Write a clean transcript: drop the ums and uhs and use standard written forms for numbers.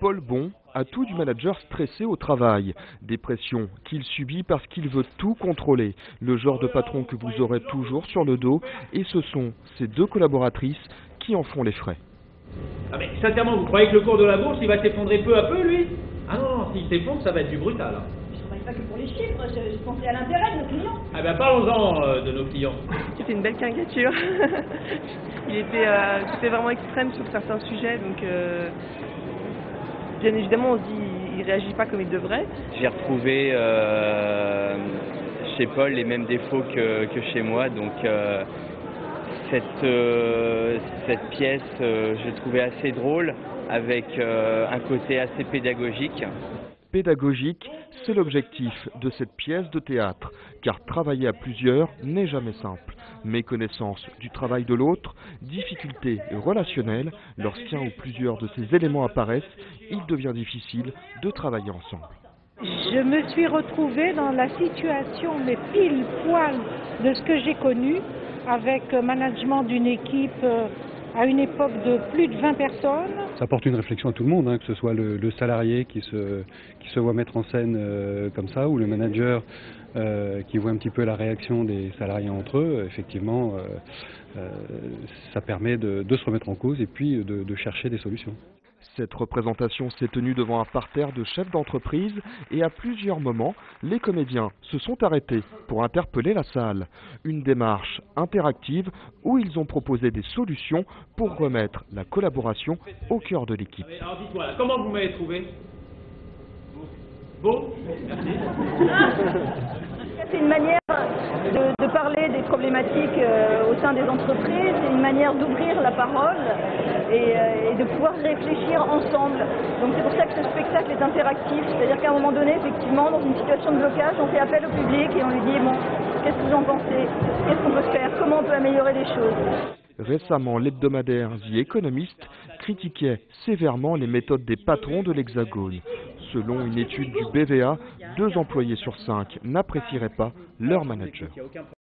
Paul Bon a tout du manager stressé au travail. Des pressions qu'il subit parce qu'il veut tout contrôler. Le genre de patron que vous aurez toujours sur le dos. Et ce sont ses deux collaboratrices qui en font les frais. Ah mais sincèrement, vous croyez que le cours de la bourse, il va s'effondrer peu à peu, lui? Ah non, s'il s'effondre, ça va être du brutal. Hein. Je ne travaille pas que pour les chiffres, je pensais à l'intérêt de nos clients. Ah ben parlons-en de nos clients. C'était une belle caricature. C'était vraiment extrême sur certains sujets, donc bien évidemment on se dit il réagit pas comme il devrait. J'ai retrouvé chez Paul les mêmes défauts que chez moi, donc cette pièce je l'ai trouvée assez drôle, avec un côté assez pédagogique. Pédagogique, c'est l'objectif de cette pièce de théâtre, car travailler à plusieurs n'est jamais simple. Méconnaissance du travail de l'autre, difficultés relationnelles, lorsqu'un ou plusieurs de ces éléments apparaissent, il devient difficile de travailler ensemble. Je me suis retrouvée dans la situation, mais pile poil de ce que j'ai connu, avec management d'une équipe à une époque de plus de 20 personnes. Ça apporte une réflexion à tout le monde, hein, que ce soit le salarié qui se voit mettre en scène comme ça, ou le manager qui voit un petit peu la réaction des salariés entre eux. Effectivement, ça permet de se remettre en cause et puis de chercher des solutions. Cette représentation s'est tenue devant un parterre de chefs d'entreprise et à plusieurs moments, les comédiens se sont arrêtés pour interpeller la salle. Une démarche interactive où ils ont proposé des solutions pour remettre la collaboration au cœur de l'équipe. Alors dites-moi, comment vous m'avez trouvé? Beau? Merci. C'est une manière de parler des problématiques au sein des entreprises, c'est une manière d'ouvrir la parole et de pouvoir réfléchir ensemble. Donc c'est pour ça que ce spectacle est interactif, c'est-à-dire qu'à un moment donné, effectivement, dans une situation de blocage, on fait appel au public et on lui dit, bon, qu'est-ce que vous en pensez? Qu'est-ce qu'on peut faire? Comment on peut améliorer les choses? Récemment, l'hebdomadaire The Economist critiquait sévèrement les méthodes des patrons de l'Hexagone. Selon une étude du BVA, 2 employés sur 5 n'apprécieraient pas leur manager.